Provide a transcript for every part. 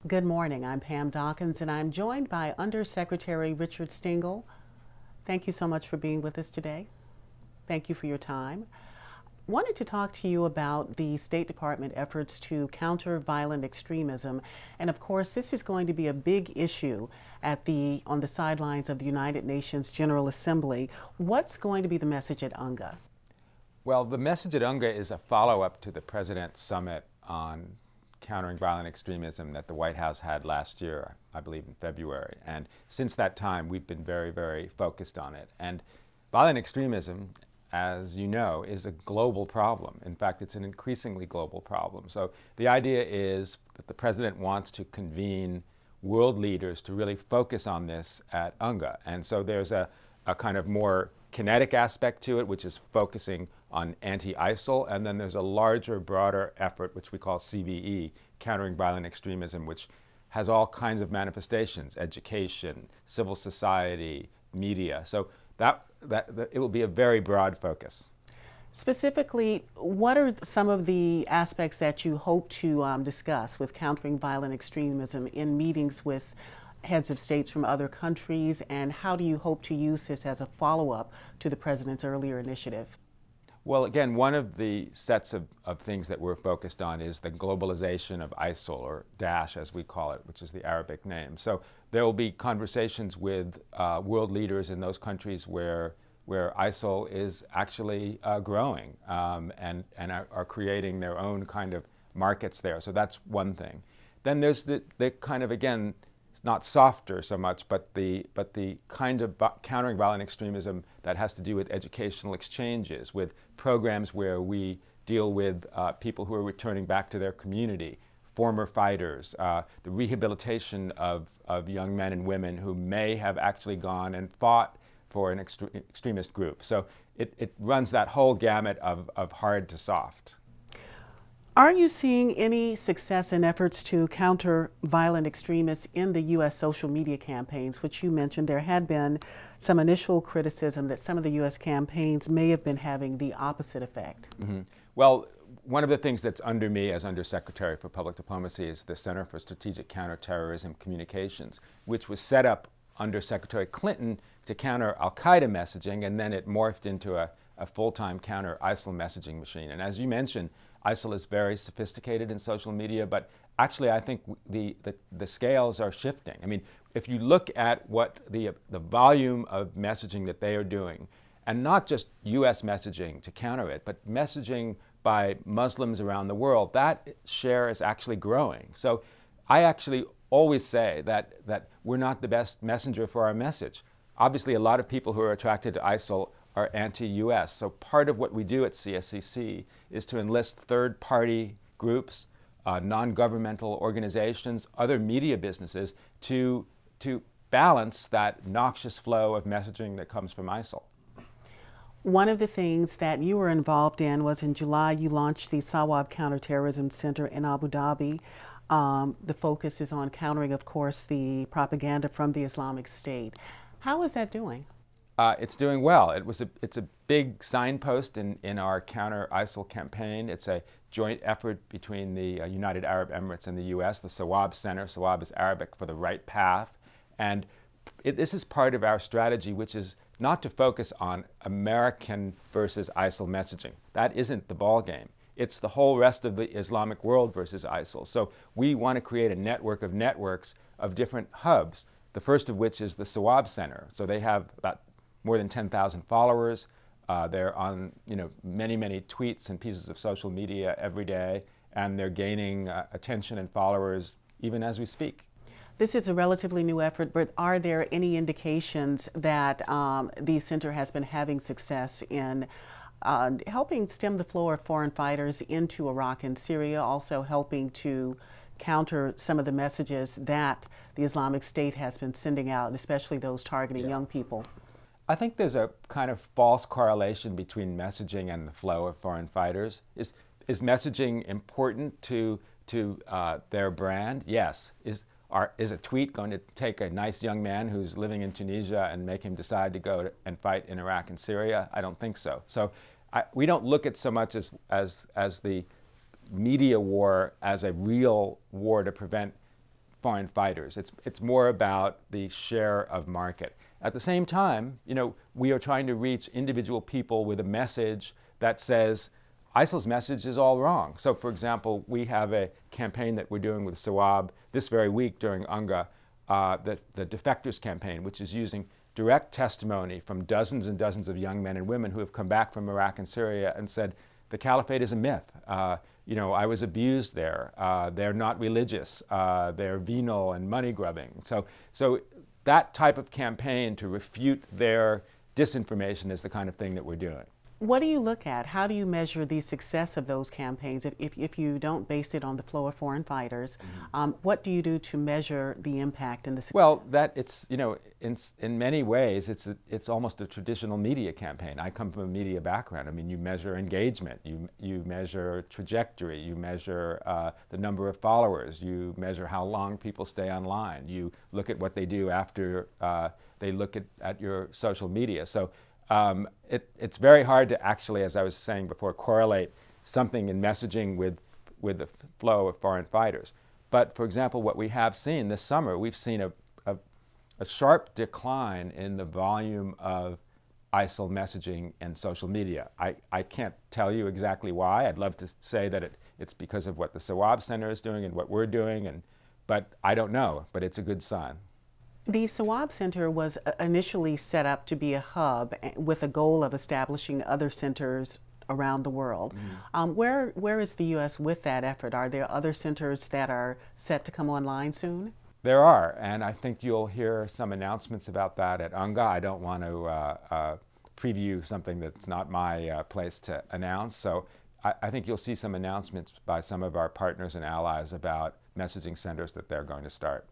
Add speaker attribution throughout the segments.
Speaker 1: Good morning. I'm Pam Dockins, and I'm joined by Undersecretary Richard Stengel. Thank you so much for being with us today. Thank you for your time. Wanted to talk to you about the State Department efforts to counter violent extremism. And of course, this is going to be a big issue on the sidelines of the United Nations General Assembly. What's going to be the message at UNGA?
Speaker 2: Well, the message at UNGA is a follow-up to the President's Summit on countering violent extremism that the White House had last year, I believe in February. And since that time, we've been very, very focused on it. And violent extremism, as you know, is a global problem. In fact, it's an increasingly global problem. So the idea is that the President wants to convene world leaders to really focus on this at UNGA. And so there's a kind of more kinetic aspect to it, which is focusing on anti-ISIL, and then there's a larger, broader effort, which we call CVE, countering violent extremism, which has all kinds of manifestations: education, civil society, media. So it will be a very broad focus.
Speaker 1: Specifically, what are some of the aspects that you hope to discuss with countering violent extremism in meetings with heads of states from other countries, and how do you hope to use this as a follow-up to the President's earlier initiative?
Speaker 2: Well, again, one of the sets of things that we're focused on is the globalization of ISIL, or Daesh as we call it, which is the Arabic name. So there will be conversations with world leaders in those countries where ISIL is actually growing and are creating their own kind of markets there. So that's one thing. Then there's the kind of, again, not softer so much, but the kind of countering violent extremism that has to do with educational exchanges, with programs where we deal with people who are returning back to their community, former fighters, the rehabilitation of young men and women who may have actually gone and fought for an extremist group. So it runs that whole gamut of hard to soft.
Speaker 1: Are you seeing any success in efforts to counter violent extremists in the U.S. social media campaigns, which you mentioned? There had been some initial criticism that some of the U.S. campaigns may have been having the opposite effect.
Speaker 2: Mm-hmm. Well, one of the things that's under me as Undersecretary for Public Diplomacy is the Center for Strategic Counterterrorism Communications, which was set up under Secretary Clinton to counter al-Qaeda messaging, and then it morphed into a full-time counter-ISIL messaging machine. And as you mentioned, ISIL is very sophisticated in social media, but actually I think the scales are shifting. I mean, if you look at what the volume of messaging that they are doing, and not just US messaging to counter it, but messaging by Muslims around the world, that share is actually growing. So I actually always say that we're not the best messenger for our message. Obviously, a lot of people who are attracted to ISIL are anti-US. So part of what we do at CSCC is to enlist third-party groups, non-governmental organizations, other media businesses to balance that noxious flow of messaging that comes from ISIL.
Speaker 1: One of the things that you were involved in was in July you launched the Sawaab Center in Abu Dhabi. The focus is on countering, of course, the propaganda from the Islamic State. How is that doing?
Speaker 2: It's doing well. It's a big signpost in our counter-ISIL campaign. It's a joint effort between the United Arab Emirates and the U.S., the Sawaab Center. Sawaab is Arabic for the right path. And this is part of our strategy, which is not to focus on American versus ISIL messaging. That isn't the ballgame. It's the whole rest of the Islamic world versus ISIL. So we want to create a network of networks of different hubs, the first of which is the Sawaab Center. So they have about more than 10,000 followers. They're on many, many tweets and pieces of social media every day, and they're gaining attention and followers even as we speak.
Speaker 1: This is a relatively new effort, but are there any indications that the center has been having success in helping stem the flow of foreign fighters into Iraq and Syria, also helping to counter some of the messages that the Islamic State has been sending out, especially those targeting young people?
Speaker 2: I think there's a kind of false correlation between messaging and the flow of foreign fighters. Is messaging important to their brand? Yes. Is a tweet going to take a nice young man who's living in Tunisia and make him decide to go and fight in Iraq and Syria? I don't think so. So we don't look at so much as the media war as a real war to prevent foreign fighters. It's more about the share of market. At the same time, you know, we are trying to reach individual people with a message that says ISIL's message is all wrong. So, for example, we have a campaign that we're doing with Sawaab this very week during UNGA, the Defectors campaign, which is using direct testimony from dozens and dozens of young men and women who have come back from Iraq and Syria and said, the caliphate is a myth. You know, I was abused there. They're not religious. They're venal and money grubbing. So that type of campaign to refute their disinformation is the kind of thing that we're doing.
Speaker 1: What do you look at? How do you measure the success of those campaigns? If you don't base it on the flow of foreign fighters, what do you do to measure the impact and the success?
Speaker 2: Well, it's, you know, in many ways, it's almost a traditional media campaign. I come from a media background. I mean, you measure engagement, you measure trajectory, you measure the number of followers, you measure how long people stay online, you look at what they do after they look at your social media. So it's very hard to actually, as I was saying before, correlate something in messaging with the flow of foreign fighters. But for example, what we have seen this summer, we've seen a sharp decline in the volume of ISIL messaging and social media. I can't tell you exactly why. I'd love to say that it's because of what the Sawaab Center is doing and what we're doing, but I don't know, but it's a good sign.
Speaker 1: The Sawaab Center was initially set up to be a hub with a goal of establishing other centers around the world. Where is the U.S. with that effort? Are there other centers that are set to come online soon?
Speaker 2: There are, and I think you'll hear some announcements about that at UNGA. I don't want to preview something that's not my place to announce, so I think you'll see some announcements by some of our partners and allies about messaging centers that they're going to start.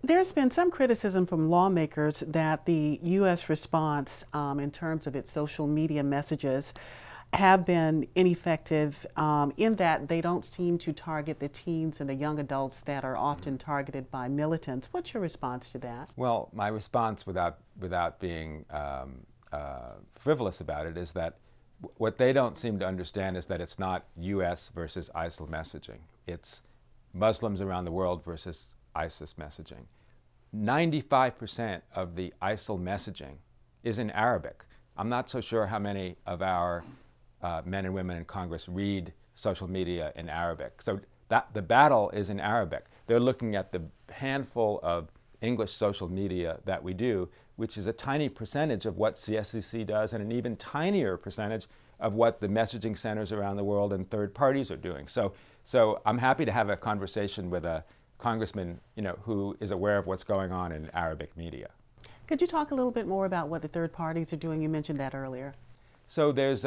Speaker 1: There's been some criticism from lawmakers that the U.S. response in terms of its social media messages have been ineffective in that they don't seem to target the teens and the young adults that are often targeted by militants. What's your response to that?
Speaker 2: Well, my response, without being frivolous about it, is that what they don't seem to understand is that it's not U.S. versus ISIL messaging. It's Muslims around the world versus ISIS messaging. 95% of the ISIL messaging is in Arabic. I'm not so sure how many of our men and women in Congress read social media in Arabic. So the battle is in Arabic. They're looking at the handful of English social media that we do, which is a tiny percentage of what CSCC does and an even tinier percentage of what the messaging centers around the world and third parties are doing. So I'm happy to have a conversation with a congressman, you know, who is aware of what's going on in Arabic media.
Speaker 1: Could you talk a little bit more about what the third parties are doing? You mentioned that earlier.
Speaker 2: So there's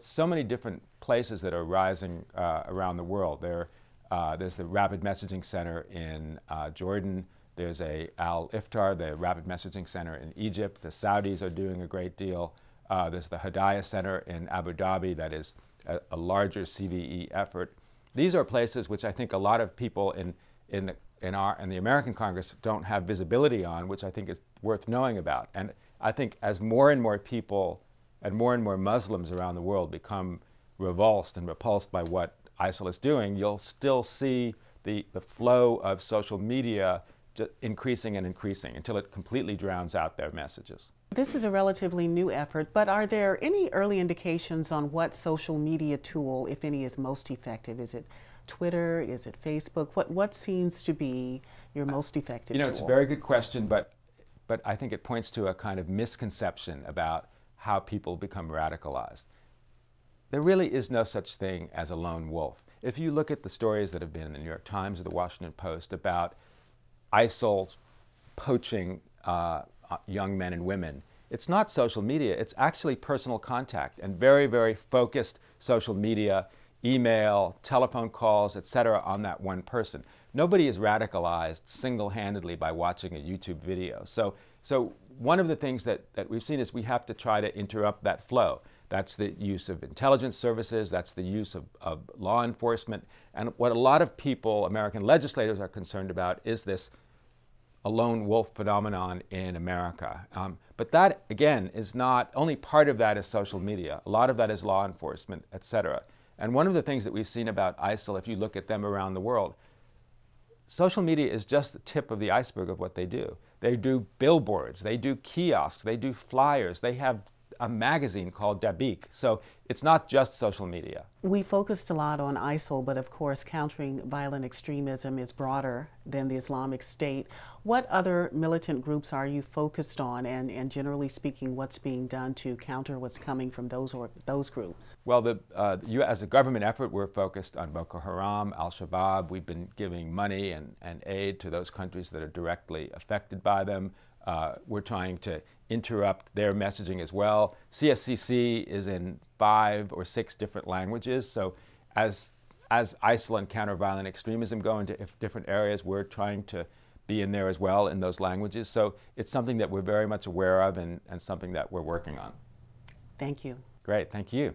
Speaker 2: so many different places that are rising around the world. There's the Rapid Messaging Center in Jordan. There's Al-Iftar, the Rapid Messaging Center in Egypt. The Saudis are doing a great deal. There's the Hidayah Center in Abu Dhabi that is a larger CVE effort. These are places which I think a lot of people in the American Congress don't have visibility on, which I think is worth knowing about. And I think as more and more people and more Muslims around the world become revulsed and repulsed by what ISIL is doing, you'll still see the flow of social media just increasing and increasing until it completely drowns out their messages.
Speaker 1: This is a relatively new effort, but are there any early indications on what social media tool, if any, is most effective? Is it Twitter? Is it Facebook? What seems to be your most effective tool?
Speaker 2: It's a very good question, but I think it points to a kind of misconception about how people become radicalized. There really is no such thing as a lone wolf. If you look at the stories that have been in the New York Times or the Washington Post about ISIL poaching young men and women, it's not social media, it's actually personal contact and very, very focused social media, email, telephone calls, etc. on that one person. Nobody is radicalized single-handedly by watching a YouTube video. So one of the things that we've seen is we have to try to interrupt that flow. That's the use of intelligence services, that's the use of law enforcement, and what a lot of people, American legislators, are concerned about is this a lone wolf phenomenon in America. But that, again, is not, only part of that is social media. A lot of that is law enforcement, etc. And one of the things that we've seen about ISIL, if you look at them around the world, social media is just the tip of the iceberg of what they do. They do billboards, they do kiosks, they do flyers, they have a magazine called Dabik. So it's not just social media.
Speaker 1: We focused a lot on ISIL, but of course countering violent extremism is broader than the Islamic State. What other militant groups are you focused on, and generally speaking, what's being done to counter what's coming from those groups?
Speaker 2: Well, as a government effort, we're focused on Boko Haram, Al-Shabaab. We've been giving money and aid to those countries that are directly affected by them. We're trying to interrupt their messaging as well. CSCC is in 5 or 6 different languages, so as ISIL and counter-violent extremism go into different areas, we're trying to be in there as well in those languages. So it's something that we're very much aware of and something that we're working on.
Speaker 1: Thank you.
Speaker 2: Great, thank you.